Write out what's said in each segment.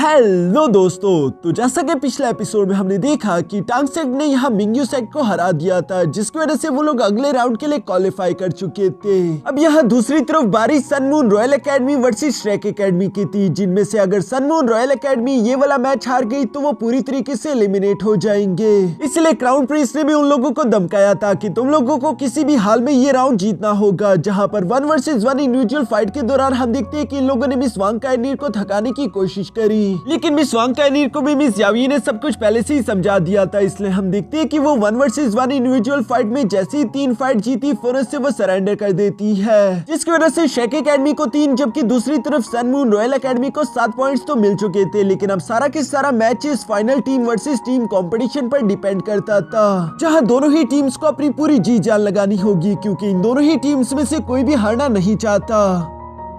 Hello दोस्तों, तो जैसा कि पिछले एपिसोड में हमने देखा कि टांग सेट ने यहाँ मिंग्यू सेट को हरा दिया था, जिसकी वजह से वो लोग अगले राउंड के लिए क्वालिफाई कर चुके थे। अब यहाँ दूसरी तरफ बारी सनमून royal academy versus Shrek academy की थी, जिनमें से अगर सनमून रॉयल एकेडमी ये वाला मैच हार गई तो वो पूरी तरीके से एलिमिनेट हो जाएंगे। इसलिए क्राउन प्रिंस ने भी उन लोगों को धमकाया था कि तुम लोगों को किसी भी हाल में ये राउंड जीतना होगा। जहाँ पर 1 वर्सेस 1 इंडिविजुअल फाइट के दौरान हम देखते हैं कि इन लोगों ने मिस वांग कायनीर को थकाने की कोशिश करी, लेकिन मिस वांग कायनीर को भी मिस यावी ने सब कुछ पहले से ही समझा दिया था। इसलिए हम देखते हैं कि वो 1 वर्सेस 1 इंडिविजुअल फाइट में जैसे ही 3 फाइट जीती फौरन से वो सरेंडर कर देती है, जिसकी वजह से श्रेक एकेडमी को 3 जबकि दूसरी तरफ सनमून रॉयल एकेडमी को 7 पॉइंट्स तो मिल चुके थे। लेकिन अब सारा के सारा मैच इस final team versus team competition पर डिपेंड करता था, जहां दोनों ही टीम्स को अपनी पूरी जी जान लगानी होगी, क्योंकि इन दोनों ही टीम्स में से कोई भी हारना नहीं चाहता।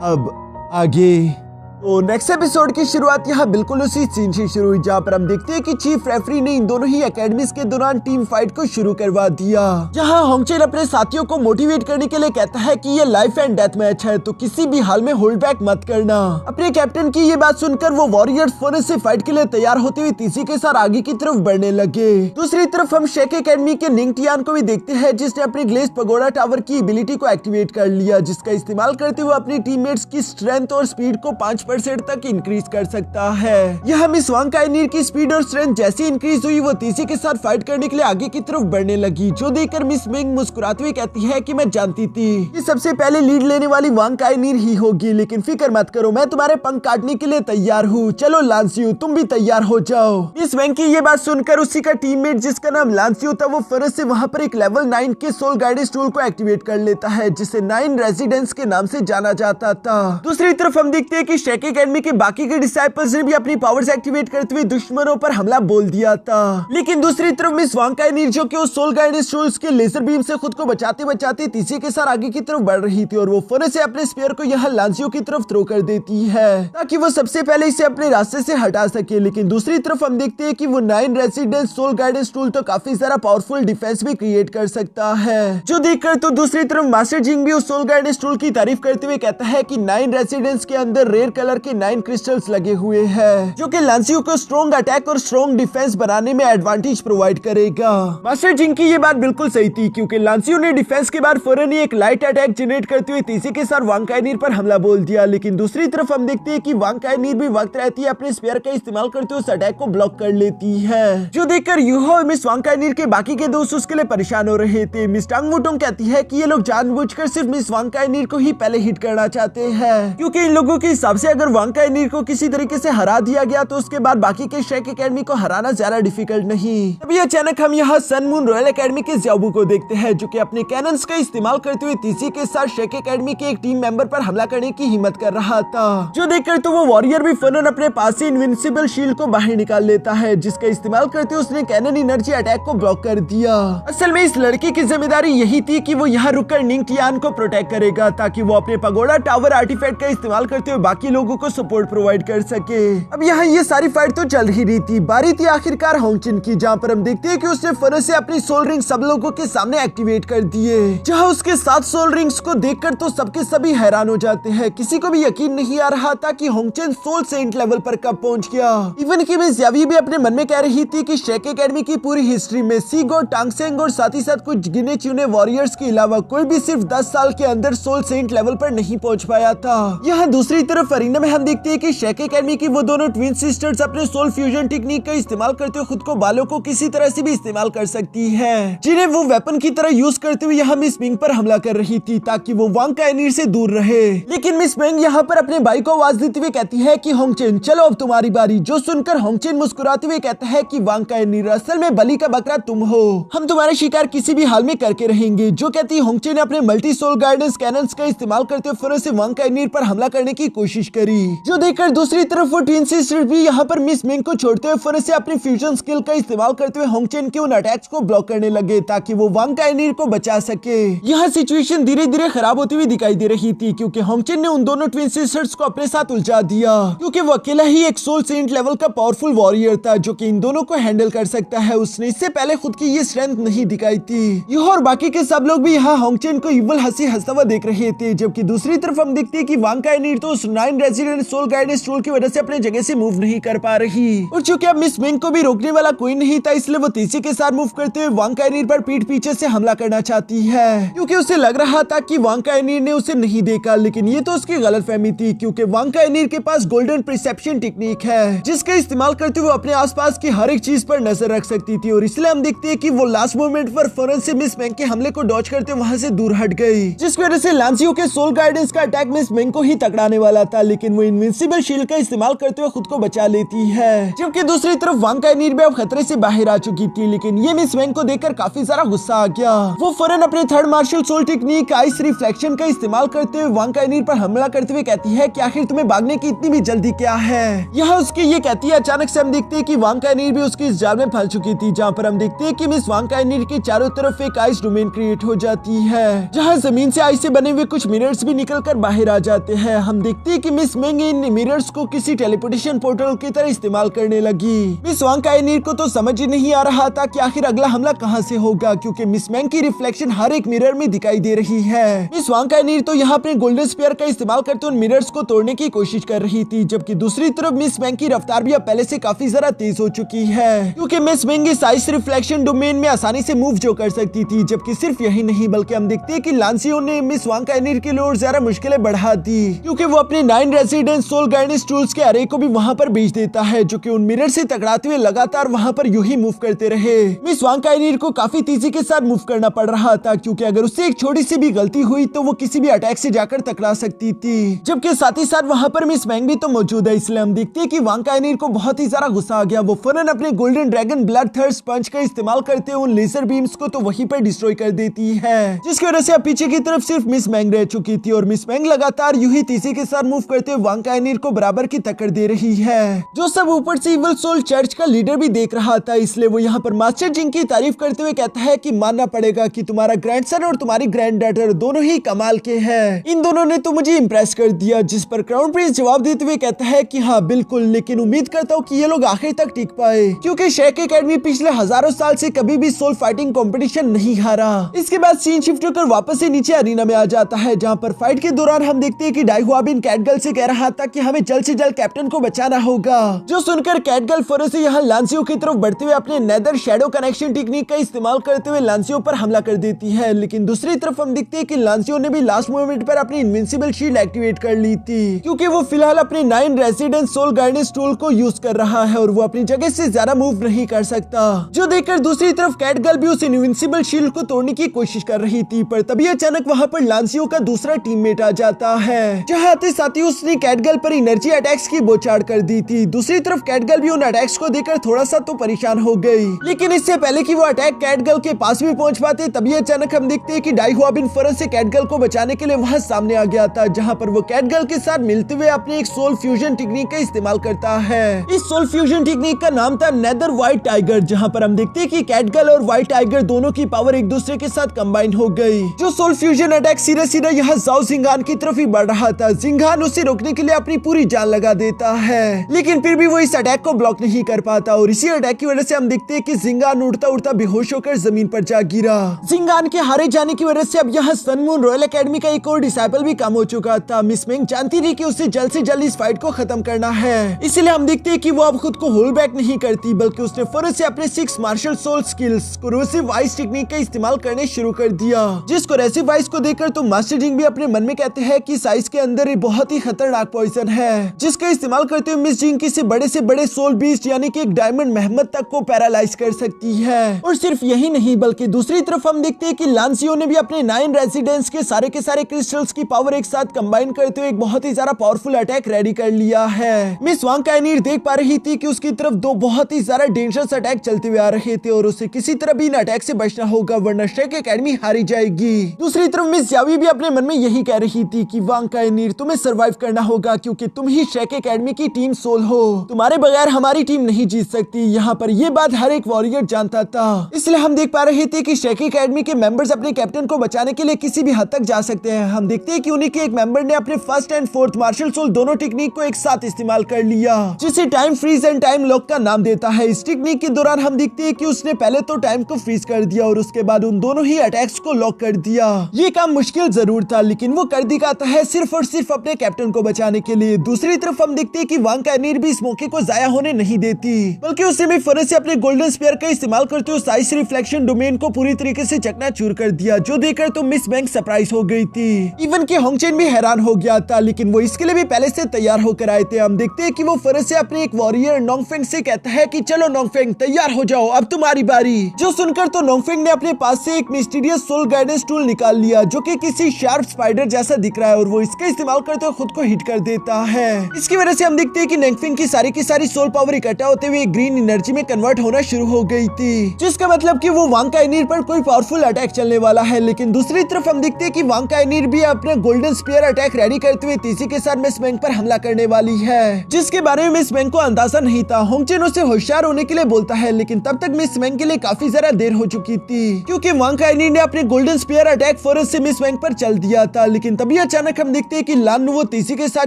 अब आगे तो नेक्स्ट एपिसोड की शुरुआत यहाँ बिल्कुल उसी सीन से शुरू हुई, जहाँ पर हम देखते हैं कि चीफ रेफरी ने इन दोनों ही एकेडमीज के दौरान टीम फाइट को शुरू करवा दिया, जहाँ होंगचेन अपने साथियों को मोटिवेट करने के लिए कहता है कि ये लाइफ एंड डेथ मैच है, तो किसी भी हाल में होल्ड बैक मत करना। अपने कैप्टन की ये बात सुनकर वो वॉरियर्स फौरन से फाइट के लिए तैयार होते हुए तीसी के साथ आगे की तरफ बढ़ने लगे। दूसरी तरफ हम श्रेक एकेडमी के निंग टियान को भी देखते हैं, जिसने अपने ग्लेज पगोडा टावर की एबिलिटी को एक्टिवेट कर लिया, जिसका इस्तेमाल करते हुए अपनी टीममेट्स की स्ट्रेंथ और स्पीड को 5% तक इंक्रीज कर सकता है। यह मिस वांग कायनीर की स्पीड और स्ट्रेंथ जैसी इंक्रीज हुई, वो तीसी के साथ फाइट करने के लिए आगे की तरफ बढ़ने लगी, जो देखकर मिस मिंग मुस्कुराते हुए कहती है कि मैं जानती थी कि सबसे पहले लीड लेने वाली वांग कायनीर ही होगी, लेकिन फिक्र मत करो, मैं तुम्हारे पंख काटने के लिए तैयार हूँ। चलो लांसियो, तुम भी तैयार हो जाओ। मिस मिंग की ये बात सुनकर उसी का टीममेट जिसका नाम लांसियो था, वो फौरन से वहाँ पर एक लेवल 9 के सोल गाइडेंस टूल को एक्टिवेट कर लेता है, जिसे 9 रेजिडेंट्स के नाम से जाना जाता था। दूसरी तरफ हम देखते हैं कि श्रेक एकेडमी के बाकी के डिसाइपल्स ने भी अपनी पावर्स एक्टिवेट करते हुए दुश्मनों पर हमला बोल दिया था, लेकिन दूसरी तरफ मिस वांग कायनीर जो कि उस सोल गाइडेंस टूल्स के लेजर बीम से खुद को बचाते बचाते तीसरे के साथ आगे की तरफ बढ़ रही थी, और वो फौरन से अपने स्पीयर को यहाँ लांसियो की तरफ थ्रो कर देती है ताकि वो सबसे पहले इसे अपने रास्ते से हटा सके। लेकिन दूसरी तरफ हम देखते हैं कि वो 9 रेजिडेंट सोल गाइडेंस टूल तो काफी सारा पावरफुल डिफेंस भी क्रिएट कर सकता है, जो देखकर तो दूसरी तरफ मास्टर जिंग भी उस सोल गाइडेंस टूल की तारीफ करते हुए कहता है कि 9 रेजिडेंट्स के अंदर रेयर कलर के 9 क्रिस्टल्स लगे हुए हैं, जो कि लांसियो को स्ट्रॉन्ग अटैक और स्ट्रॉन्ग डिफेंस बनाने में एडवांटेज प्रोवाइड करेगा। मास्टर जिंग की ये बात बिल्कुल सही थी, क्योंकि लांसियो ने डिफेंस के बाद फौरन ही एक लाइट अटैक जनरेट करते हुए तीसरे के साथ वांग कायनीर पर हमला बोल दिया। लेकिन दूसरी तरफ हम देखते हैं कि वांग कायनीर भी वक्त रहती है अपने स्पेयर का इस्तेमाल करते हुए उस अटैक को ब्लॉक कर लेती है, जो देखकर यूहो और मिस वांग कायनीर के बाकी के दोस्त उसके लिए परेशान हो रहे थे। मिस टांग वुटोंग कहती है कि ये लोग जानबूझकर सिर्फ मिस वांग कायनीर को ही पहले हिट करना चाहते हैं, क्योंकि इन लोगों के हिसाब से अगर वांग कायनीर को किसी तरीके से हरा दिया गया तो उसके बाद बाकी के श्रेक एकेडमी को हराना ज्यादा डिफिकल्ट नहीं। तभी अचानक हम यहाँ सनमून रॉयल एकेडमी के ज़्याबू को देखते हैं, जो कि अपने कैनन्स का इस्तेमाल करते हुए तीसी के साथ श्रेक एकेडमी के एक टीम मेंबर पर हमला करने की हिम्मत कर रहा था, जो देखकर तो वो वॉरियर भी फौरन अपने पास से इनविंसिबल शील्ड को बाहर निकाल लेता है, जिसका इस्तेमाल करते हुए उसने कैनन एनर्जी अटैक को ब्लॉक कर दिया। असल में इस लड़की की जिम्मेदारी यही थी कि वो यहाँ रुककर निंग टियान को प्रोटेक्ट करेगा, ताकि वो अपने पगोडा टावर आर्टिफैक्ट का इस्तेमाल करते हुए बाकी लोगों को सपोर्ट प्रोवाइड कर सके। अब यहाँ ये सारी फाइट तो चल ही रही थी, बारी थी आखिरकार होंगचेन की, जहाँ पर हम देखते हैं कि उसने फौरन से अपनी सोल रिंग सब लोगों के सामने एक्टिवेट कर दिए, जहाँ उसके 7 सोल रिंग्स को देखकर तो सबके सभी हैरान हो जाते हैं। किसी को भी यकीन नहीं आ रहा था कि होंगचेन सोल सेंट लेवल पर कब पहुंच गया। इवन कि मिस यावी भी अपने मन में कह रही थी कि श्रेक एकेडमी की पूरी हिस्ट्री में सी गॉड टांग सेंग और साथ ही साथ कुछ गिने चुने वॉरियर्स के अलावा कोई भी सिर्फ 10 साल के अंदर सोल सेंट लेवल पर नहीं पहुंच पाया था। यहाँ दूसरी तरफ अरीना में हम देखते हैं कि श्रेक एकेडमी की वो दोनों ट्विन सिस्टर्स अपने सोल फ्यूजन टेक्निक का इस्तेमाल करते हुए खुद को बालों को किसी तरह से भी इस्तेमाल कर सकती है, जिन्हें वो वेपन की तरह यूज करते हुए यहाँ मिस मिंग पर हमला कर रही थी, ताकि वो वांग कायनीर से दूर रहे। लेकिन मिस मिंग यहाँ पर अपने भाई को आवाज देते हुए कहती है कि होंगचेन चलो अब तुम्हारी बारी, जो सुनकर होंगचेन मुस्कुराते हुए कहता है कि वांग कायनीर असल में बलि का बकरा तुम हो, हम तुम्हारा शिकार किसी भी हाल में करके रहेंगे। जो कहती होंगचेन ने अपने मल्टी सोल गाइडेंस कैनन्स का इस्तेमाल करते हुए फौरन से वांग कायनीर पर हमला करने की कोशिश करी, जो देखकर दूसरी तरफ वो ट्विन सिस्टर भी यहाँ पर मिस मिंग को छोड़ते हुए फौरन से अपनी फ्यूजन स्किल का इस्तेमाल करते हुए होंगचेन के उन अटैक्स को ब्लॉक करने लगे, ताकि वो वांग कायनीर को बचा सके। यह सिचुएशन धीरे धीरे खराब होती हुई दिखाई दे रही थी, क्योंकि होंगचेन ने उन दोनों ट्विन सिस्टर्स को अपने साथ उलझा दिया, क्योंकि वो अकेला ही एक सोल सेंट लेवल का पावरफुल वॉरियर था, जो कि इन दोनों को हैंडल कर सकता है। उसने इससे पहले खुद की ये स्ट्रेंथ नहीं दिखाई थी। यह और बाकी के सब लोग भी यहाँ होंगचेन को इवल हंसी हंसता हुआ देख रहे थे, जबकि दूसरी तरफ हम देखते हैं कि वांग कायनीर तो उस 9 रेजिडेंट सोल गाइडेंस टूल की वजह से अपने जगह से मूव नहीं कर पा रही। और चूंकि अब मिस मिंग को भी रोकने वाला कोई नहीं था, इसलिए वो तेजी के साथ मूव करते हुए वांग काइनीर पर पीठ पीछे से हमला करना चाहती है, क्योंकि उसे लग रहा था कि वांग काइनीर ने उसे नहीं देखा। लेकिन ये तो उसकी गलतफहमी थी, क्योंकि वांग काइनीर के पास गोल्डन परसेप्शन टेक्निक है, जिसका इस्तेमाल करते हुए अपने आसपास की हर एक चीज पर नजर रख सकती थी। और इसलिए हम देखते हैं कि वो लास्ट मोमेंट पर फौरन से मिस मिंग के हमले को डॉज करते वहां से दूर हट गई, जिसकी वजह से लांसियो के सोल गाइडेंस का अटैक मिस मिंग को ही तकराने वाला था। लेकिन वो इनविंसिबल शील्ड का इस्तेमाल करते हुए खुद को बचा लेती है, जबकि दूसरी तरफ वांग काइनीर भी अब खतरे से बाहर आ चुकी थी। लेकिन ये मिस मिंग को देखकर काफी सारा गुस्सा आ गया। वो फौरन अपने third martial soul technique ice reflection का इस्तेमाल करते हुए वांग काइनीर पर हमला करते हुए कहती है कि आखिर तुम्हें भागने की इतनी भी जल्दी क्या है। यहाँ उसकी ये कहती है, अचानक से हम देखते हैं कि वांग काइनीर भी उसकी इस जाल में फंस चुकी थी, जहाँ पर हम देखते हैं कि मिस वांग काइनीर के चारों तरफ एक आइस डोमेन क्रिएट हो जाती है, जहाँ जमीन से आइस से बने हुए कुछ मिरर्स भी निकलकर बाहर आ जाते हैं। हम देखते हैं कि मिस मिंग इन मिरर्स को किसी टेलीपोर्टेशन पोर्टल की तरह इस्तेमाल करने लगी। मिस वांग काइनीर को तो समझ ही नहीं आ रहा था कि आखिर अगला हमला कहां से होगा, क्योंकि मिस मिंग की रिफ्लेक्शन हर एक मिरर में दिखाई दे रही है। मिस वांग काइनीर तो यहाँ अपने गोल्डन स्पीयर का इस्तेमाल करते उन मिरर्स को तोड़ने की कोशिश कर रही थी, जबकि दूसरी तरफ मिस मिंग की रफ्तार भी अब पहले से काफी ज्यादा तेज हो चुकी है, क्योंकि मिस मिंग इस आइस रिफ्लेक्शन डोमेन में आसानी से मूव जो कर सकती थी। जबकि सिर्फ यही नहीं, बल्कि हम देखते हैं कि लांसियो ने मिस वांग काइनीर के लिए और ज्यादा मुश्किलें बढ़ा दी, क्योंकि वो अपने 9 रेजिडेंट सोल गाइडेंस टूल्स के अरे को भी वहां पर भेज देता है, जो कि उन मिरर से टकराते हुए लगातार वहां पर यूं ही मूव करते रहे। मिस वांग काइनीर को काफी तेजी के साथ मूव करना पड़ रहा था, क्योंकि अगर उससे एक छोटी सी भी गलती हुई तो वो किसी भी अटैक से जाकर टकरा सकती थी। जबकि साथ ही साथ वहां पर मिस मैंग भी तो मौजूद है, इसलिए हम देखते हैं कि वांग काइनीर को बहुत ही ज्यादा गुस्सा आ गया। वो फौरन अपने गोल्डन ड्रैगन ब्लड थर्स्ट पंच का इस्तेमाल करते हुए उन लेजर बीम्स को तो वहीं पर डिस्ट्रॉय कर देती है, जिसकी वजह से अब पीछे की तरफ सिर्फ मिस मैंग रह चुकी थी। और मिस मैंग लगातार यूं ही तेजी के साथ मूव करते हुए वांग काइनीर को बराबर की टक्कर दे रही है, जो सब ऊपर से इविल सोल चर्च का लीडर भी देख रहा था। इसलिए वो यहाँ पर मास्टर जिंग की तारीफ करते हुए कहता है कि मानना पड़ेगा कि तुम्हारा ग्रैंडसन और तुम्हारी ग्रैंड डॉटर दोनों ही कमाल के हैं। इन दोनों ने तो मुझे इम्प्रेस कर दिया। जिस पर क्राउन प्रिंस जवाब देते हुए कहता है कि हाँ बिल्कुल, लेकिन उम्मीद करता हूँ कि ये लोग आखिर तक टिक पाए, क्योंकि शेक एकेडमी पिछले हजारों साल से कभी भी सोल फाइटिंग कंपटीशन नहीं हारा। इसके बाद सीन शिफ्ट होकर वापस से नीचे अरीना में आ जाता है, जहाँ पर फाइट के दौरान हम देखते हैं कि डाई हुआबिन कैटगर्ल से कह रहा था कि हमें जल्द से जल्द कैप्टन को बचाना होगा, जो सुनकर कैटगर्ल फौरन से यहाँ लांसियो की तरफ बढ़ते हुए अपने नेदर शैडो कनेक्शन टेक्निक का इस्तेमाल करते हुए लांसियो पर हमला कर देती है। लेकिन दूसरी तरफ हम देखते हैं कि लांसियो ने भी लास्ट मोमेंट पर अपनी इनविंसिबल शील्ड एक्टिवेट कर ली थी, क्योंकि वो फिलहाल अपने 9 रेजिडेंट सोल गाइडेंस टूल को यूज कर रहा है और वो अपनी जगह से ज्यादा मूव नहीं कर सकता, जो देखकर दूसरी तरफ कैटगर्ल भी उस इनविंसिबल शील्ड को तोड़ने की कोशिश कर रही थी। पर तभी अचानक वहाँ पर लांसियो का दूसरा टीममेट आ जाता है, जहाँ आते साथ ही उसने कैटगर्ल पर एनर्जी अटैक्स की बौछार कर दी थी। दूसरी तरफ कैटगर्ल भी उन अटैक्स को देखकर थोड़ा सा तो परेशान हो गई, लेकिन इससे पहले कि वो अटैक कैटगर्ल के पास भी पहुंच पाते, तभी अचानक हम देखते हैं कि डाई हुआबिन फौरन से कैटगर्ल को बचाने के लिए वहां सामने आ गया था, जहां पर वो कैटगर्ल के साथ मिलते हुए अपने एक सोल फ्यूजन टेक्निक का इस्तेमाल करता है। इस सोल फ्यूजन टेक्निक का नाम था नेदर व्हाइट टाइगर, जहां पर हम देखते हैं कि कैटगर्ल और व्हाइट टाइगर दोनों की पावर एक दूसरे के साथ कंबाइन हो गई। जो सोल फ्यूजन अटैक सीधा सीधा यहाँ जाओ जिंगान की तरफ ही बढ़ रहा था। जिंगान उसे रोकने के लिए अपनी पूरी जान लगा देता है, लेकिन फिर भी वो इस अटैक को ब्लॉक नहीं कर पाता और इसी अटैक की वजह से हम देखते हैं कि जिंगान उड़ता उड़ता बेहोश होकर जमीन पर जा गिरा। जिंगान के हारे जाने की वजह से अब यहाँ सनमून रॉयल एकेडमी का एक और डिसाइपल भी कम हो चुका था। मिस मिंग जानती थी कि उसे जल्द से जल्द इस फाइट को खत्म करना है, इसलिए हम देखते हैं कि वो अब खुद को होल्ड बैक नहीं करती, बल्कि उसने फौरन से अपने 6 martial soul skills corrosive ice technique का इस्तेमाल करने शुरू कर दिया। जिस कोरोसिव आइस को देखकर तो मास्टर जिंग भी अपने मन में कहते हैं कि इस आइस के अंदर एक बहुत ही खतरनाक पॉइजन है, जिसका इस्तेमाल करते हुए मिस जिंग किसी बड़े से बड़े सोल बीस्ट यानी कि एक डायमंड महमद तक को पैरालाइज कर सकती है। और सिर्फ यही नहीं, बल्कि दूसरी तरफ हम देखते हैं कि लांसियो ने भी अपने 9 रेजिडेंट्स के सारे क्रिस्टल्स की पावर एक साथ कंबाइन करते हुए एक बहुत ही ज्यादा पावरफुल अटैक रेडी कर लिया है। मिस वांग काइनीर देख पा रही थी कि उसकी तरफ 2 बहुत ही ज्यादा डेंजरस अटैक चलते हुए आ रहे थे और उसे किसी तरह भी इन अटैक से बचना होगा, वरना शेक एकेडमी हारी जाएगी। दूसरी तरफ मिस यावी भी अपने मन में यही कह रही थी कि वांग काइनीर तुम्हें सरवाइव करना होगा, क्योंकि तुम ही शेक एकेडमी की टीम सोल हो, तुम्हारे बगैर हमारी टीम नहीं जीत सकती। यहाँ पर ये बात हर एक वॉरियर जानता था, इसलिए हम देख पा रहे थे कि शेक एकेडमी के मेंबर्स अपने कैप्टन को बचाने के लिए किसी भी हद तक जा सकते हैं। हम देखते हैं कि उन्हीं के एक मेंबर ने अपने first and fourth martial soul दोनों टेक्निक को एक साथ इस्तेमाल कर लिया, जिसे time freeze and time lock का नाम देता है। इस टेक्निक के दौरान हम देखते हैं कि उसने पहले तो टाइम को फ्रीज कर दिया और उसके बाद उन दोनों ही अटैक्स को लॉक कर दिया। ये काम मुश्किल जरूर था, लेकिन वो कर दिखाता है सिर्फ और सिर्फ अपने कैप्टन को बचाने के लिए। दूसरी तरफ हम देखते हैं कि वांग काइनीर भी इस मौके को जाया होने नहीं देती, बल्कि उसे भी फरस से अपने गोल्डन स्पेयर का इस्तेमाल करते हुए आइस रिफ्लेक्शन डोमेन को पूरी तरीके से चकनाचूर कर दिया, जो देखकर तो मिस बैंक सरप्राइज हो गई थी। इवन कि होंगचेन भी हैरान हो गया था, लेकिन वो इसके लिए भी पहले से तैयार होकर आए थे। हम देखते हैं कि वो फरस से अपने एक वॉरियर नोंगफेंग से कहता है कि चलो नोंगफेंग तैयार हो जाओ, अब तुम्हारी बारी। जो सुनकर तो नोंगफेंग ने अपने पास से एक मिस्टीरियस सोल गाइडेंस टूल निकाल लिया, जो कि किसी शार्प स्पाइडर जैसा दिख रहा है, और वो इसका इस्तेमाल करते हुए खुद को हिट कर देता है। इसकी वजह से हम देखते हैं कि नोंगफेंग की सारी सोल पावर इकट्ठा होते हुए ग्रीन एनर्जी में कन्वर्ट होना शुरू हो गई थी, जिसका मतलब कि वो वांग काइनीर पर कोई पावरफुल अटैक चलने वाला है। लेकिन दूसरी तरफ हम देखते हैं कि वांग काइनीर भी अपने गोल्डन स्पीयर अटैक रेडी करते हुए तेजी के साथ मिस बैंक पर हमला करने वाली है, जिसके बारे में मिस बैंक को अंदाजा नहीं था। होंगचेन उसे होशियार होने के लिए बोलता है, लेकिन तब तक मिस बैंक के लिए काफी ज्यादा देर हो चुकी थी, क्योंकि वांग काइनीर ने अपने गोल्डन स्पीयर अटैक फौरन से मिस बैंक पर चल दिया था। लेकिन तभी अचानक हम देखते हैं कि लान वो तेजी के साथ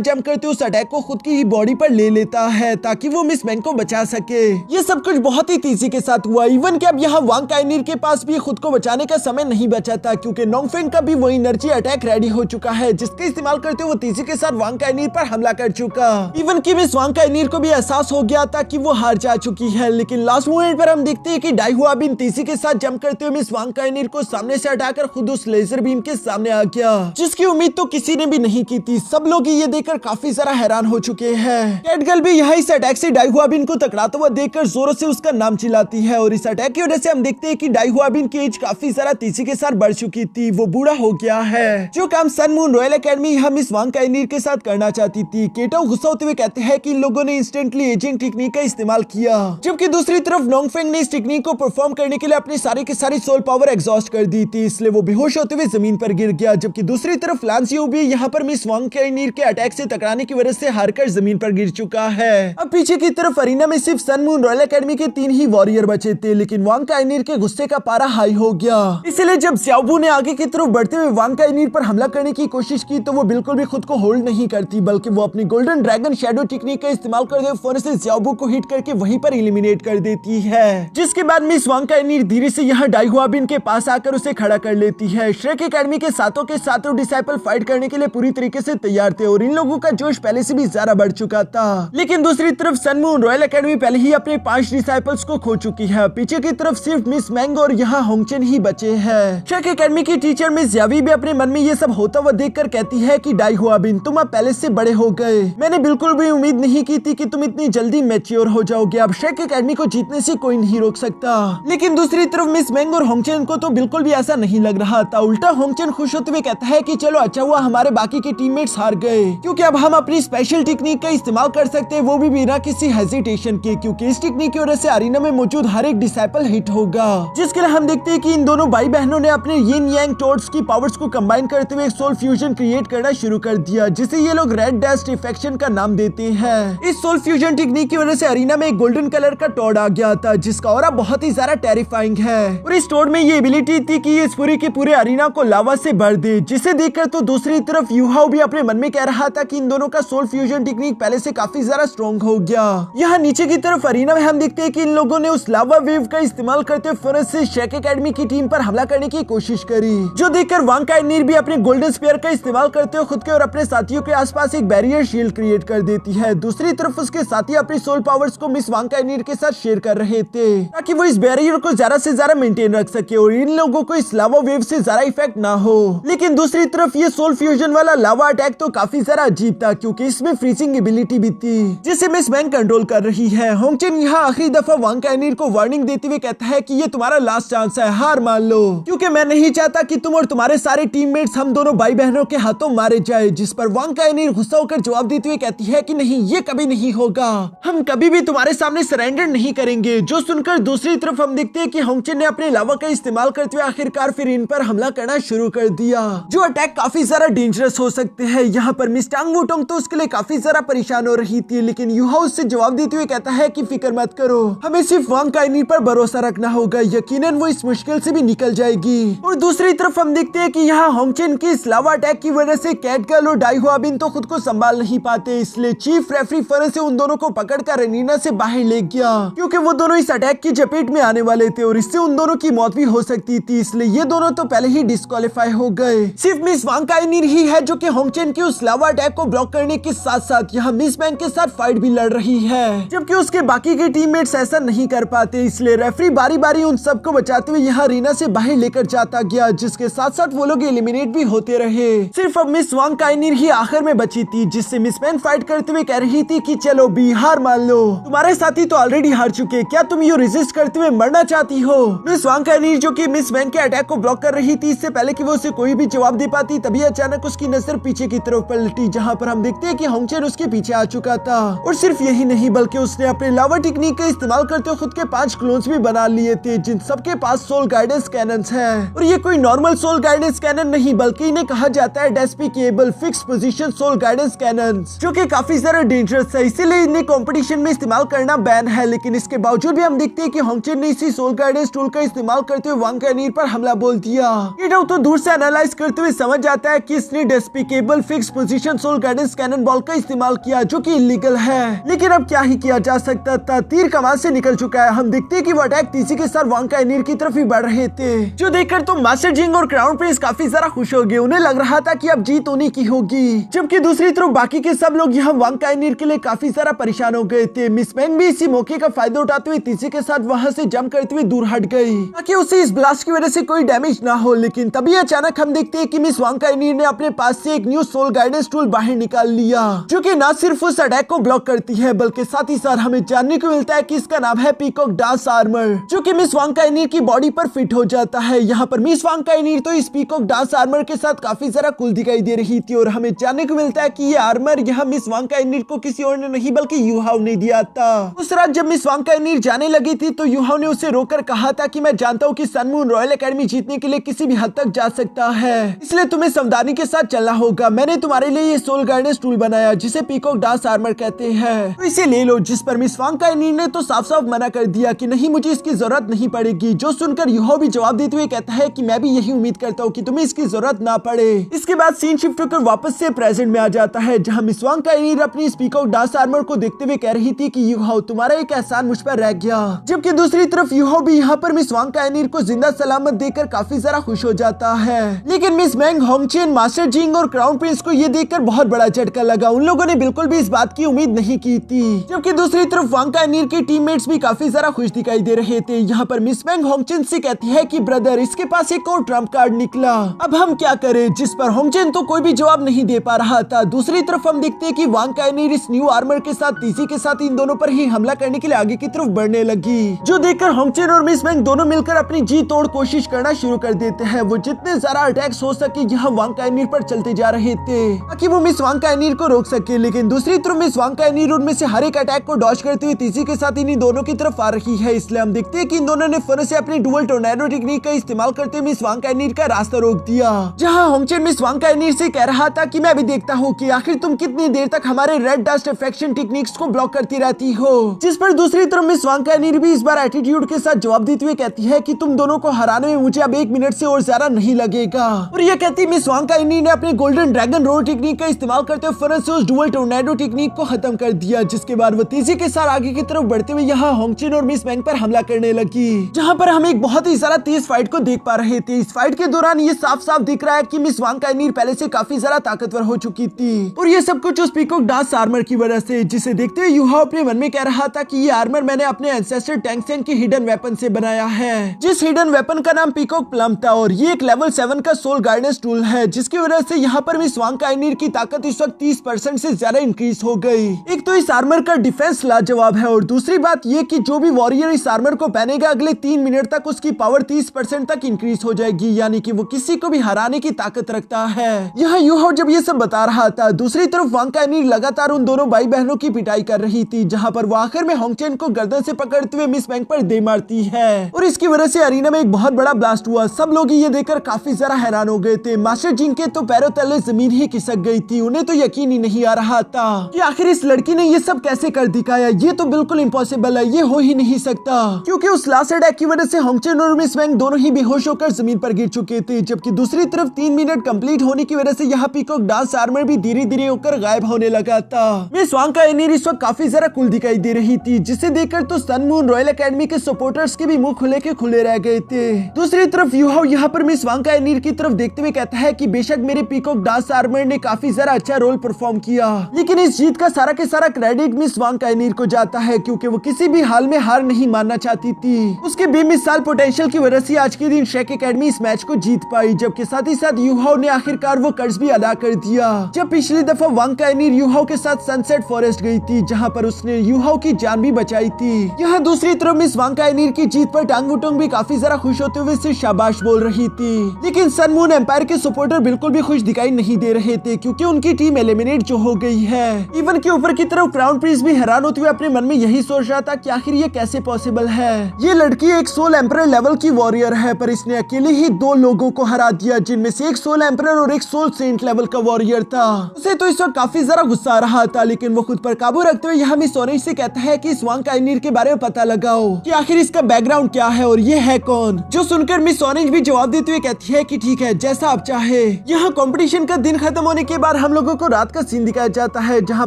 जंप करते उस अटैक को खुद की ही बॉडी पर ले लेता है, ताकि वो मिस बैंक को बचा सके। ये सब कुछ बहुत ही तेजी के साथ हुआ। इवन कि अब यहाँ वांग काइनीर के पास भी खुद को बचाने का समय नहीं बचा था, क्योंकि नोंगफेंग का भी वो एनर्जी अटैक रेडी हो चुका है, जिसका इस्तेमाल करते हुए वो तेजी के साथ वांग काइनीर पर हमला कर चुका। इवन कि मिस वांग काइनीर को भी एहसास हो गया था कि वो हार जा चुकी है। लेकिन लास्ट मोमेंट पर हम देखते हैं कि डाई हुआ बिन तेजी के साथ जंप करते हुए मिस वांग काइनीर को सामने से हटाकर खुद उस लेजर बीम के सामने आ गया, जिसकी उम्मीद तो किसी ने भी नहीं की थी। सब लोग ये देखकर काफी ज्यादा हैरान हो चुके हैं। कैटगर्ल भी यहाँ इस अटैक से डाई हुआ बिन को टकराता हुआ देखकर जोरों से उसका नाम चिल्लाती है, और इस अटैक की वजह से हम देखते हैं कि डाई हुआ बिन की एज काफी ज्यादा तेजी के साथ बढ़ चुकी थी, वो बूढ़ा हो गया है। जो काम सन मून रॉयल एकेडमी हम इस वांग काइनीर के साथ करना चाहती थी। केटो गुस्सा होते हुए कहते हैं कि इन लोगों ने इंस्टेंटली एजिंग टेक्निक का इस्तेमाल किया, जबकि दूसरी तरफ नोंगफेंग ने इस टेक्निक को परफॉर्म करने के लिए अपनी सारी की सारी सोल पावर एग्जॉस्ट कर दी थी, इसलिए वो बेहोश होते हुए जमीन पर गिर गया। जबकि दूसरी तरफ लांसियो भी यहाँ पर मिस वांग काइनीर के अटैक से टकराने की वजह से हारकर जमीन पर गिर चुका है। अब पीछे की तरफ अरीना में सिर्फ सन मून रॉयल एकेडमी के 3 ही वॉरियर बचे थे, लेकिन वांग काइनीर के गुस्से का पारा हाई हो गया। इसलिए जब ज़्याओबू ने आगे की तरफ बढ़ते हुए वांग काइनीर पर हमला करने की कोशिश की, तो वो बिल्कुल भी खुद को होल्ड नहीं करती, बल्कि वो अपनी गोल्डन ड्रैगन शैडो टेक्निक का इस्तेमाल करते हुए फौरन से ज़्याओबू को हिट करके वहीं पर एलिमिनेट कर देती है। जिसके बाद मिस वांग काइनीर धीरे से यहाँ डाई हुआ बिन के पास आकर उसे खड़ा कर लेती है। श्रेक एकेडमी के सातों डिसाइपल फाइट करने के लिए पूरी तरीके से तैयार थे, और इन लोगों का जोश पहले से भी ज्यादा बढ़ चुका था। लेकिन दूसरी तरफ सन मून रॉयल एकेडमी पहले ही अपने 5 डिसाइपल्स को खो चुकी है। पीछे की तरफ सिर्फ मिस मैंग और यहाँ होंगचेन ही बचे हैं। श्रेक एकेडमी की टीचर मिस यावी भी अपने मन में ये सब होता हुआ देखकर कहती है कि डाई हुआ बिन, तुम अब पहले से बड़े हो गए। मैंने बिल्कुल भी उम्मीद नहीं की थी कि तुम इतनी जल्दी मैच्योर हो जाओगे। अब श्रेक एकेडमी को जीतने से कोई नहीं रोक सकता। लेकिन दूसरी तरफ मिस मैंग और होंगचेन को तो बिल्कुल भी ऐसा नहीं लग रहा था। उल्टा होंगचेन खुश होते हुए कहता है कि चलो अच्छा हुआ हमारे बाकी के टीममेट्स हार गए, क्योंकि अब हम अपनी स्पेशल टेक्निक का इस्तेमाल कर सकते हैं, वो भी बिना किसी हेजिटेशन के, क्योंकि इस टेक्निक की वजह से अरीना में मौजूद हर एक डिसाइपल हिट होगा। जिसके लिए हम देखते हैं कि इन दोनों भाई बहनों ने अपने यिन यांग टोड्स की पावर्स को कंबाइन करते हुए एक सोल फ्यूजन क्रिएट करना शुरू कर दिया, जिसे ये लोग रेड डस्ट इफेक्शन का नाम देते हैं। इस सोल फ्यूजन टेक्निक की वजह से अरीना में एक गोल्डन कलर का टोड आ गया था, जिसका ऑरा बहुत ही ज्यादा टेरिफाइंग है, और इस टोड में ये एबिलिटी थी कि इस पूरे के पूरे अरीना को लावा से भर दे, जिसे देखकर तो दूसरी तरफ यूहाओ भी अपने मन में कह रहा था कि इन दोनों का सोल फ्यूजन टेक्निक पहले से काफी ज्यादा स्ट्रॉन्ग हो गया। यहाँ नीचे की तरफ अरीना में हम देखते हैं कि इन लोगों ने उस लावा वेव का इस्तेमाल करते हुए फौरन से श्रेक एकेडमी की टीम पर हमला करने की कोशिश करी, जो देखकर वांग काइनीर भी अपने गोल्डन स्पीयर का इस्तेमाल करते हुए खुद के और अपने साथियों के आसपास एक बैरियर शील्ड क्रिएट कर देती है। दूसरी तरफ उसके साथी अपनी सोल पावर्स को मिस वांग काइनीर के साथ शेयर कर रहे थे, ताकि वो इस बैरियर को ज्यादा से ज्यादा मेंटेन रख सके और इन लोगों को इस लावा वेव से ज्यादा इफेक्ट ना हो। लेकिन दूसरी तरफ ये सोल फ्यूजन वाला लावा अटैक तो काफी ज्यादा अजीब था, क्योंकि इसमें फ्रीजिंग एबिलिटी भी थी, जिसे मिस बैंक कंट्रोल कर रही है। होंगचेन यहाँ आखिरी दफा वांग काइनीर को वार्निंग देते हुए कहता है कि ये तुम्हारा लास्ट चांस है, हार मान लो, क्योंकि मैं नहीं चाहता कि तुम और तुम्हारे सारे टीममेट्स हम दोनों भाई बहनों के हाथों मारे जाए। जिस पर वांग काइनीर गुस्सा होकर जवाब देते हुए कहती है कि नहीं, ये कभी नहीं होगा, हम कभी भी तुम्हारे सामने सरेंडर नहीं करेंगे। जो सुनकर दूसरी तरफ हम देखते हैं कि होंगचेन ने अपने लावा का इस्तेमाल करते हुए आखिरकार फिर इन पर हमला करना शुरू कर दिया, जो अटैक काफी ज्यादा डेंजरस हो सकते हैं। यहाँ पर मिस टांग वुटोंग तो उसके लिए काफी ज्यादा परेशान हो रही थी, लेकिन यूहाओ उससे जवाब देते हुए कहता है कि फिक्र मत करो, हमें सिर्फ वांग काइनीर पर भरोसा रखना होगा, यकीनन वो इस मुश्किल से भी निकल जाएगी। और दूसरी तरफ हम देखते हैं कि यहाँ होंगचेन की इस लावा अटैक की वजह से कैटगर्ल और डाई हुआ बिन तो खुद को संभाल नहीं पाते, इसलिए चीफ रेफरी फौरन से उन दोनों को पकड़कर अरीना से बाहर ले गया, क्योंकि वो दोनों इस अटैक की चपेट में आने वाले थे और इससे उन दोनों की मौत भी हो सकती थी, इसलिए ये दोनों तो पहले ही डिस्क्वालीफाई हो गए। सिर्फ मिस वांग काइनीर ही है जो कि होंगचेन की उस लावा लावा अटैक को ब्लॉक करने के साथ साथ यहाँ मिस बैंक के साथ फाइट भी लड़ रही है, जबकि उसके बाकी के टीममेट्स ऐसा नहीं कर पाते। इसलिए रेफरी बारी बारी उन सबको बचाते हुए यहाँ अरीना से बाहर लेकर जाता गया, जिसके साथ साथ वो लोग एलिमिनेट भी होते रहे। सिर्फ अब मिस वांग काइनिर ही आखिर में बची थी, जिससे मिस बैंक फाइट करते हुए कह रही थी कि चलो बी हार मान लो, तुम्हारे साथी तो ऑलरेडी हार चुके, क्या तुम ये रेजिस्ट करते हुए मरना चाहती हो। मिस वांग काइनिर जो कि मिस बैंक के अटैक को ब्लॉक कर रही थी, इससे पहले कि वो उसे कोई भी जवाब दे पाती, तभी अचानक उसकी नजर पीछे की तरफ पलटी, जहाँ पर हम देखते हैं कि होंगचेन उसके पीछे आ चुका था। और सिर्फ यही नहीं बल्कि उसने अपने लावा टेक्निक का इस्तेमाल करते हुए खुद के 5 क्लोन्स भी बना लिए थे, जिन सबके पास सोल गाइडेंस कैनन्स है। और ये कोई नॉर्मल सोल गाइडेंस कैनन नहीं बल्कि इन्हें कहा जाता है despicable fix position soul guidance cannons, जो कि काफी ज्यादा डेंजरस है, इसीलिए इन्हें कंपटीशन में इस्तेमाल करना बैन है। लेकिन इसके बावजूद भी हम देखते हैं कि होंगचेन ने इसी सोल गाइडेंस टूल का इस्तेमाल करते हुए वांग काइनिर पर हमला बोल दिया। ये तो दूर से एनालाइज करते हुए समझ जाता है कि इसने despicable fix position soul guidance cannon ball का इस्तेमाल किया, जो कि इलीगल है। लेकिन अब क्या ही किया जा सकता था, तीर कमान से निकल चुका है। हम देखते हैं कि वो अटैक तेजी के साथ वांग काइनिर की तरफ ही बढ़ रहे थे, जो देखकर तो मास्टर जिंग और क्राउन प्रिंस काफी ज्यादा खुश हो गए। उन्हें लग रहा था कि अब जीत उन्हीं की होगी, जबकि दूसरी तरफ बाकी के सब लोग यहाँ वांग काइनिर के लिए काफी ज्यादा परेशान हो गए थे। मिस बैंक भी इसी मौके का फायदा उठाते हुए तेजी के साथ वहाँ से जंप करते हुए दूर हट गई, ताकि उसे इस ब्लास्ट की वजह से कोई डैमेज ना हो। लेकिन तभी अचानक हम देखते हैं कि मिस वांग काइनिर ने अपने पास से एक न्यू सोल गाइडेंस टूल बाहर निकाल लिया, जो कि न सिर्फ उस अटैक को ब्लॉक करती है बल्कि साथ ही साथ हमें जानने को मिलता है कि इसका नाम है पीकॉक डांस आर्मर, जो कि मिस वांग काइनिर की बॉडी पर फिट हो जाता है। यहाँ पर मिस वांग काइनिर तो इस पीकॉक डांस आर्मर के साथ काफी ज्यादा कूल दिखाई दे रही थी, और हमें जानने को मिलता है कि ये आर्मर यहाँ मिस वांग काइनिर को किसी और ने नहीं बल्कि यूहाओ ने दिया था। उस रात जब मिस वांग काइनिर जाने लगी थी तो यूहाओ ने उसे रोककर कहा था कि मैं जानता हूँ कि सनमून रॉयल एकेडमी जीतने के लिए किसी भी हद तक जा सकता है, इसलिए तुम्हें सावधानी के साथ चलना होगा। मैंने तुम्हारे लिए ये सोल गाइडेंस टूल बनाया जिसे पीकॉक डांस आर्मर कहते हैं, तो इसे ले लो। जिस पर मिस वांग काइनिर ने तो साफ साफ मना कर दिया कि नहीं, मुझे इसकी जरूरत नहीं पड़ेगी, जो सुनकर यूहाओ भी जवाब देते हुए कहता है कि मैं भी यही उम्मीद करता हूँ कि तुम्हें इसकी जरूरत ना पड़े। इसके बाद सीन शिफ्ट होकर वापस से प्रेजेंट में आ जाता है, जहाँ मिस वांग काइनिर अपनी इस पीकॉक डांस आर्मर को देखते हुए कह रही थी कि यूहाओ तुम्हारा एक एहसान मुझ पर रह गया, जबकि दूसरी तरफ यूहाओ भी यहाँ पर मिस वांग काइनिर को जिंदा सलामत देखकर काफी ज्यादा खुश हो जाता है। लेकिन मिस बैंक, होंगचेन, मास्टर जिंग और क्राउन प्रिंस को ये देखकर बहुत बड़ा झटका लगा। उन लोगों ने बिल्कुल भी इस बात की उम्मीद नहीं की थी, जबकि दूसरी तरफ वांग काइनिर के टीममेट्स भी काफी ज्यादा खुश दिखाई दे रहे थे। यहाँ पर मिस बैंक होंगचेन से कहती है कि ब्रदर, इसके पास एक और ट्रम्प कार्ड निकला, अब हम क्या करें, जिस पर होंगचेन तो कोई भी जवाब नहीं दे पा रहा था। दूसरी तरफ हम देखते हैं कि वांग काइनिर इस न्यू आर्मर के साथ तेजी के साथ इन दोनों पर ही हमला करने के लिए आगे की तरफ बढ़ने लगी, जो देखकर होंगचेन और मिस बैंक दोनों मिलकर अपनी जी तोड़ कोशिश करना शुरू कर देते हैं। वो जितने ज्यादा अटैक्स हो सके यहाँ वांग काइनिर पर चलते जा रहे थे, ताकि वो मिस वांग काइनिर को रोक सके। लेकिन दूसरी तरफ मिस वांग काइनिर उनमें से हर एक अटैक को डॉज करते हुए तेजी के साथ इन्हीं दोनों की तरफ आ रही है। इसलिए हम देखते हैं कि इन दोनों ने फिर से अपनी डुअल टोर्नेडो टेक्निक का इस्तेमाल करते हुए मिस वांग काइनिर का रास्ता रोक दिया, जहाँ होंगचेन मिस वांग काइनिर से कह रहा था कि मैं भी देखता हूँ कि आखिर तुम कितनी देर तक हमारे रेड डस्ट इफेक्शन टेक्निक्स को ब्लॉक करती रहती हो। जिस पर दूसरी तरफ मिस वांग काइनिर भी इस बार एटीट्यूड के साथ जवाब देते हुए कहती है कि तुम दोनों को हराने में मुझे अब 1 मिनट से और ज्यादा नहीं लगेगा। और ये कहती मिस वांग काइनिर ने अपने गोल्डन ड्रैगन रोड टेक्निक का इस्तेमाल करते हुए फिर से उस डुअल टोर्नेडो टेक्निक को खत्म कर दिया, जिसके बाद वो तेजी के साथ आगे की तरफ बढ़ते हुए यहाँ होंगचेन और मिस बैंक पर हमला करने लगी, जहाँ पर हम एक बहुत ही ज्यादा तेज फाइट को देख पा रहे थे। इस फाइट के दौरान ये साफ साफ दिख रहा है कि मिस वांग काइनिर पहले से काफी ज्यादा ताकतवर हो चुकी थी, और ये सब कुछ उस पीकॉक डांस आर्मर की वजह से, जिसे देखते हुए यूहाओ अपने मन में कह रहा था कि ये आर्मर मैंने अपने एंसेस्टर टैंग सेन के हिडन वेपन से बनाया है, जिस हिडन वेपन का नाम पीकॉक प्लम था, और ये एक लेवल 7 का सोल गाइडेंस टूल है, जिसकी वजह से यहाँ पर मिस वांग काइनिर की ताकत इस वक्त 30% से ज्यादा इंक्रीज हो गई। एक तो इस आर्मर का डिफेंस लाजवाब है, और दूसरी बात ये कि जो भी वॉरियर इस आर्मर को पहनेगा अगले 3 मिनट तक उसकी पावर 30% तक इंक्रीज हो जाएगी, यानी कि वो किसी को भी हराने की ताकत रखता है। यहाँ यूहाओ जब ये सब बता रहा था, दूसरी तरफ वांग काइनिर लगातार उन दोनों भाई बहनों की पिटाई कर रही थी, जहाँ पर वो आखिर में होंगचेन को गर्दन से पकड़ते हुए मिस बैंक पर दे मारती है, और इसकी वजह से अरीना में एक बहुत बड़ा ब्लास्ट हुआ। सब लोग ये देखकर काफी ज्यादा हैरान हो गए थे। मास्टर जिंग के तो पैरों तले जमीन ही खिसक गई थी। उन्हें तो यकीन ही नहीं आ रहा था कि आखिर इस लड़की ने ये सब कैसे कर दिखाया। ये तो बिल्कुल इम्पॉसिबल है, ये हो ही नहीं सकता, क्योंकि उस लास्ट अटैक की वजह से होंगचेन और मिस बैंक दोनों ही बेहोश होकर जमीन पर गिर चुके थे, जबकि दूसरी तरफ 3 मिनट कंप्लीट होने की वजह से यहाँ पीकॉक डांस आर्मर भी धीरे धीरे होकर गायब होने लगा था। मिस वांग काइनिर इस वक्त काफी ज्यादा कूल दिखाई दे रही थी, जिसे देखकर तो सनमून रॉयल एकेडमी के सपोर्टर्स के भी मुंह खुले के खुले रह गए थे। दूसरी तरफ यूहाओ यहाँ पर मिस वांग काइनिर की तरफ देखते हुए कहता है कि बेशक मेरे पीकॉक डांस आर्मर ने काफी सारा अच्छा रोल परफॉर्म किया, लेकिन इस जीत का सारा के सारा क्रेडिट मिस वांग काइनिर को जाता है क्योंकि वो किसी भी हाल में हार नहीं मानना चाहती थी। उसके बेमिसाल पोटेंशियल की वजह से आज के दिन शेक एकेडमी इस मैच को जीत पाई, जबकि साथ ही साथ यूहाओ ने आखिरकार वो कर्ज भी अदा कर दिया। जब पिछली दफा वांग काइनिर यूहाओ के साथ सनसेट फॉरेस्ट गई थी, जहाँ पर उसने यूहाओ की जान भी बचाई थी। यहाँ दूसरी तरफ मिस वांग काइनिर की जीत पर टांग वुटोंग भी काफी ज्यादा खुश होते हुए इसे शाबाश बोल रही थी, लेकिन सन मून एम्पायर के सपोर्टर बिल्कुल भी खुश दिखाई नहीं दे रहे थे क्योंकि उनकी टीम एलिमिनेट जो हो गई है। इवन के ऊपर की तरफ क्राउन प्रिंस भी हैरान होते हुए अपने मन में यही सोच रहा था कि आखिर ये कैसे पॉसिबल है। ये लड़की एक सोल एम्परर लेवल की वॉरियर है, पर इसने अकेले ही 2 लोगों को हरा दिया, जिनमें से एक सोल एम्परर और एक सोल सेंट लेवल का वॉरियर था। उसे तो इस वक्त काफी ज्यादा गुस्सा आ रहा था, लेकिन वो खुद पर काबू रखते हुए यहाँ मिस ऑरेंज से कहता है कि इस वांग काइनिर के बारे में पता लगाओ कि आखिर इसका बैकग्राउंड क्या है और ये है कौन। जो सुनकर मिस ऑरेंज भी जवाब देते हुए कहती है कि ठीक है, जैसा आप चाहे। यहाँ कंपटीशन का दिन खत्म होने के बाद हम लोगों को रात का सीन दिखाया जाता है, जहाँ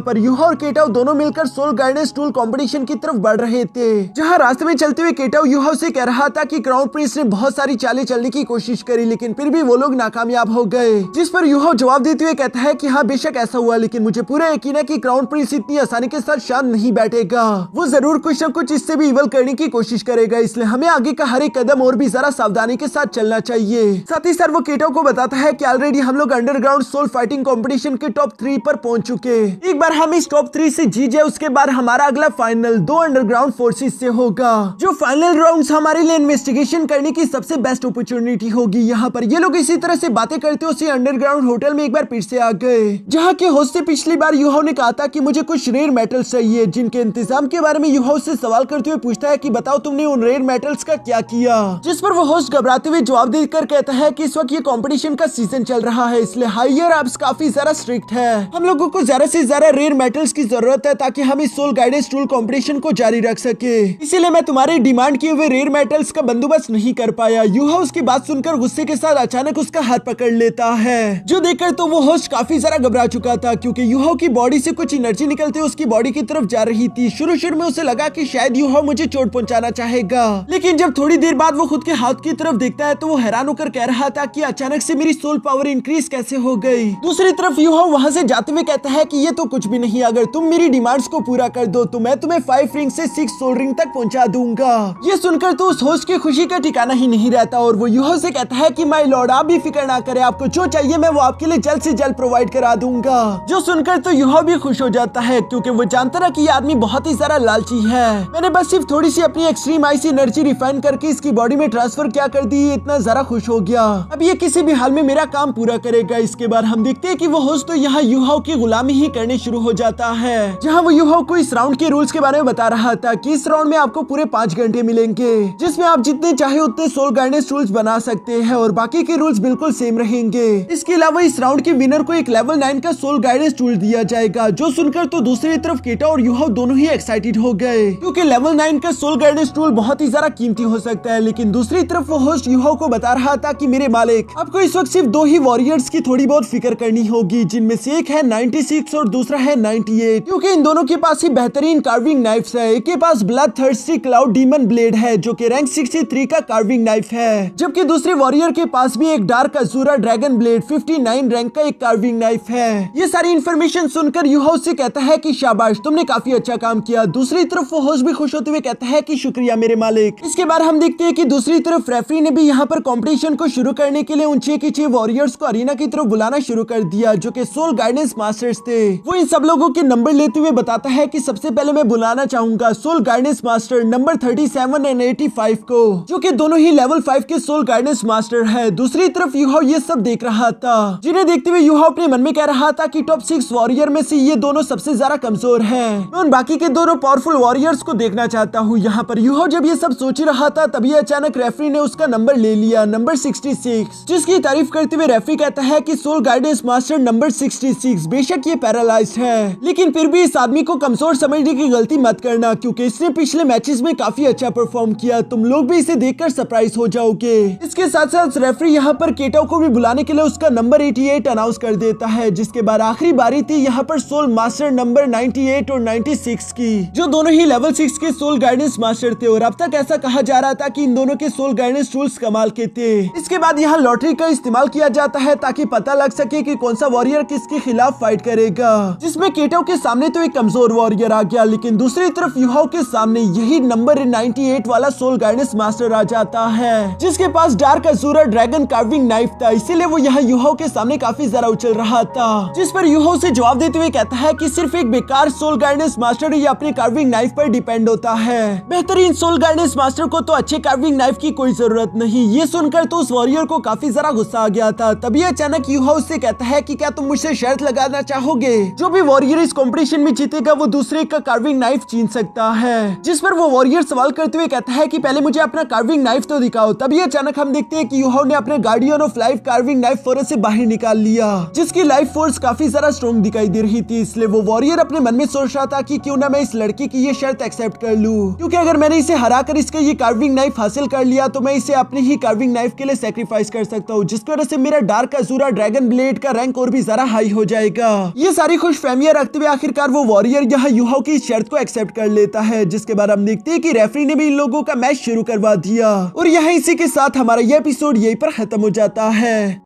पर यूहा और केटाओ दोनों मिलकर सोल गाइडेंस टूल कंपटीशन की तरफ बढ़ रहे थे। जहाँ रास्ते में चलते हुए केटाओ यूहा से कह रहा था कि क्राउन प्रिंस ने बहुत सारी चालें चलने की कोशिश करी, लेकिन फिर भी वो लोग नाकामयाब हो गए। जिस पर यूहा जवाब देते हुए कहता है कि हाँ बेशक ऐसा हुआ, लेकिन मुझे पूरा यकीन है कि क्राउन प्रिंस इतनी आसानी के साथ शांत नहीं बैठेगा। वो जरूर कुछ न कुछ इससे भी इवल करने की कोशिश करेगा, इसलिए हमें आगे का हर एक कदम और भी जरा सावधानी के साथ चलना चाहिए। साथ ही साथ वो केटाओ को बताता है कि ऑलरेडी हम लोग अंडरग्राउंड सोल फाइटिंग कंपटीशन के टॉप 3 पर पहुंच चुके। एक बार हम इस टॉप 3 से जीत जाए, उसके बाद हमारा अगला फाइनल 2 अंडरग्राउंड फोर्सेस से होगा। जो फाइनल राउंड्स हमारे लिए इन्वेस्टिगेशन करने की सबसे बेस्ट अपॉर्चुनिटी होगी। यहाँ पर ये लोग इसी तरह से बातें करते उसी अंडरग्राउंड होटल में एक बार फिर से आ गए, जहाँ के होस्ट से पिछली बार यूहाओ ने कहा था कि मुझे कुछ रेयर मेटल्स चाहिए, जिनके इंतजाम के बारे में यूहाओ से सवाल करते हुए पूछता है कि बताओ तुमने उन रेयर मेटल्स का क्या किया। जिस पर वो होस्ट घबराते हुए जवाब देकर कहता है कि इस वक्त ये कंपटीशन का सीजन चल रहा है, इसलिए हायर अप्स काफी ज्यादा स्ट्रिक्ट है। हम लोगों को ज्यादा से ज्यादा रेयर मेटल्स की जरूरत है ताकि हम इस सोल गाइडेंस टूल कंपटीशन को जारी रख सके, इसीलिए मैं तुम्हारे डिमांड किए हुए रेयर मेटल्स का बंदोबस्त नहीं कर पाया। यूहा उसकी बात सुनकर गुस्से के साथ अचानक उसका हाथ पकड़ लेता है, जो देखकर तो वो होस्ट काफी ज्यादा घबरा चुका था क्योंकि यूहा की बॉडी से कुछ एनर्जी निकलते उसकी बॉडी की तरफ जा रही थी। शुरू में उसे लगा कि शायद यूहा मुझे चोट पहुंचाना चाहेगा, लेकिन जब थोड़ी देर बाद वो खुद के हाथ की तरफ देखता है तो वो हैरान होकर कह रहा था कि अचानक से मेरी सोल पावर इंक्रीज कैसे हो गई। दूसरी तरफ यूहा वहाँ से जाते हुए कहता है कि ये तो कुछ भी नहीं, अगर तुम मेरी डिमांड्स को पूरा कर दो तो मैं तुम्हें 5 रिंग से 6 सोल रिंग तक पहुंचा दूंगा। ये सुनकर तो उस होस्ट की खुशी का ठिकाना ही नहीं रहता और वो यूहा से कहता है कि माय लॉर्ड आप भी फिक्र ना करें, आपको जो चाहिए मैं वो आपके लिए जल्द से जल्द प्रोवाइड करा दूंगा। जो सुनकर तो यूहा भी खुश हो जाता है क्योंकि वो जानता था कि ये आदमी बहुत ही सारा लालची है। मैंने बस सिर्फ थोड़ी सी अपनी एक्सट्रीम आइस एनर्जी रिफाइन करके इसकी बॉडी में ट्रांसफर क्या कर दी, इतना जरा खुश हो गया। अब ये किसी भी हाल में मेरा काम पूरा करेगा। इसके बाद हम देखते हैं कि वो होस्ट तो यहाँ यूहाओ की गुलामी ही करने शुरू हो जाता है, जहाँ वो यूहाओ को इस राउंड के रूल्स के बारे में बता रहा था कि इस राउंड में आपको पूरे 5 घंटे मिलेंगे, जिसमें आप जितने चाहे उतने सोल गाइडेंस टूल्स बना सकते हैं और बाकी के रूल्स बिल्कुल सेम रहेंगे। इसके अलावा इस राउंड के विनर को एक लेवल 9 का सोल गाइडेंस टूल दिया जाएगा। जो सुनकर तो दूसरी तरफ केटा और यूहाओ दोनों ही एक्साइटेड हो गए क्योंकि लेवल 9 का सोल गाइडेंस टूल बहुत ही ज्यादा कीमती हो सकता है। लेकिन दूसरी तरफ वो होस्ट यूहाओ को बता रहा था कि मेरे मालिक आपको इस वक्त सिर्फ 2 ही वॉरियर्स की थोड़ी बहुत फिक्र करनी होगी, जिनमें से एक है 96 और दूसरा है 98, क्योंकि इन दोनों के पास ही बेहतरीन कार्विंग नाइफ्स है। एक के पास bloodthirsty cloud demon blade है जो कि रैंक 63 का कार्विंग नाइफ है, जबकि दूसरे वॉरियर के पास भी एक डार्क अजूरा ड्रैगन ब्लेड 59 रैंक का एक कार्विंग नाइफ है। ये सारी इन्फॉर्मेशन सुनकर यूहाओ से कहता है कि शाबाश तुमने काफी अच्छा काम किया। दूसरी तरफ वो होस्ट भी खुश होते हुए कहता है कि शुक्रिया मेरे मालिक। इसके बाद हम देखते हैं कि दूसरी तरफ रेफरी ने भी यहाँ पर कंपटीशन को शुरू करने के लिए उन 6 के 6 वॉरियर्स को अरीना की तरफ बुलाना शुरू कर दिया, जो कि सोल गाइडेंस मास्टर्स थे। वो इन सब लोगों के नंबर लेते हुए बताता है कि सबसे पहले मैं बुलाना चाहूंगा soul guidance master number 37 and 85 को, जो कि दोनों ही लेवल 5 के सोल गाइडेंस मास्टर है। दूसरी तरफ यूहाओ ये सब देख रहा था, जिन्हें देखते हुए यूहाओ अपने मन में कह रहा था कि टॉप 6 वॉरियर में से ये दोनों सबसे ज्यादा कमजोर हैं। मैं उन बाकी के दोनों पावरफुल वॉरियर्स को देखना चाहता हूँ। यहाँ पर यूहाओ जब ये सब सोच रहा था तभी अचानक रेफरी ने उसका नंबर ले लिया, नंबर 66, जिसकी तारीफ करते हुए रेफरी कहता है कि सोल गाइडेंस मास्टर नंबर 66 बेशक ये पैरालाइज्ड है, लेकिन फिर भी इस आदमी को कमजोर समझने की गलती मत करना क्योंकि इसने पिछले मैचेस में काफी अच्छा परफॉर्म किया। तुम लोग भी इसे देखकर सरप्राइज हो जाओगे। इसके साथ साथ रेफरी यहाँ पर केटाओ को भी बुलाने के लिए उसका नंबर 88 अनाउंस कर देता है, जिसके बाद आखिरी बारी थी यहाँ पर सोल मास्टर नंबर 98 और 96 की, जो दोनों ही लेवल 6 के सोल गाइडेंस मास्टर थे और अब तक ऐसा कहा जा रहा था कि इन दोनों के सोल गाइडेंस टूल्स कमाल के थे। इसके बाद यहाँ लॉटरी का इस्तेमाल किया जाता है ताकि पता लग सके कि कौन कौन सा वॉरियर किसके खिलाफ फाइट करेगा, जिसमें केटो के सामने तो एक कमजोर वॉरियर आ गया, लेकिन दूसरी तरफ युहाओ के सामने यही नंबर 98 वाला सोल गाइडेंस मास्टर आ जाता है, जिसके पास डार्क अज़ूरा ड्रैगन कार्विंग नाइफ था। इसीलिए वो यहाँ युहाओ के सामने काफी ज्यादा उछल रहा था, जिस पर युहाओ से जवाब देते हुए कहता है कि सिर्फ एक बेकार सोल गाइडेंस मास्टर ही अपने कार्विंग नाइफ पर डिपेंड होता है, बेहतरीन सोल गाइडेंस मास्टर को तो अच्छे कार्विंग नाइफ की कोई जरूरत नहीं। ये सुनकर तो उस वॉरियर को काफी ज्यादा गुस्सा आ गया था। तभी अचानक युहाओ से कहता है कि क्या तुम मुझसे शर्त लगाना चाहोगे, जो भी वॉरियर इस कंपटीशन में जीतेगा वो दूसरे का कार्विंग नाइफ छीन सकता है, जिस पर वो वॉरियर सवाल करते हुए कहता है कि पहले मुझे अपना कार्विंग नाइफ तो दिखाओ। तभी अचानक हम देखते हैं कि युहाओ ने अपने guardian of life carving knife forest से बाहर निकाल लिया, जिसकी लाइफ फोर्स काफी ज्यादा स्ट्रॉन्ग दिखाई दे रही थी। इसलिए वो वॉरियर अपने मन में सोच रहा था कि क्यों ना मैं इस लड़की की ये शर्त एक्सेप्ट कर लूं, क्योंकि अगर मैंने इसे हराकर इसका ये कार्विंग नाइफ हासिल कर लिया तो मैं इसे अपने ही कार्विंग नाइफ के लिए सेक्रीफाइस कर सकता हूँ, जिसकी वजह से मेरा डार्क अज़ूरा ड्रैगन ब्लेड का रैंक और भी ज्यादा हाई हो जाएगा। ये सारी खुशफहमियां रखते हुए आखिरकार वो वॉरियर यहाँ युहाओ की शर्त को एक्सेप्ट कर लेता है, जिसके बाद हम देखते हैं कि रेफरी ने भी इन लोगों का मैच शुरू करवा दिया और यहाँ इसी के साथ हमारा ये एपिसोड यहीं पर खत्म हो जाता है।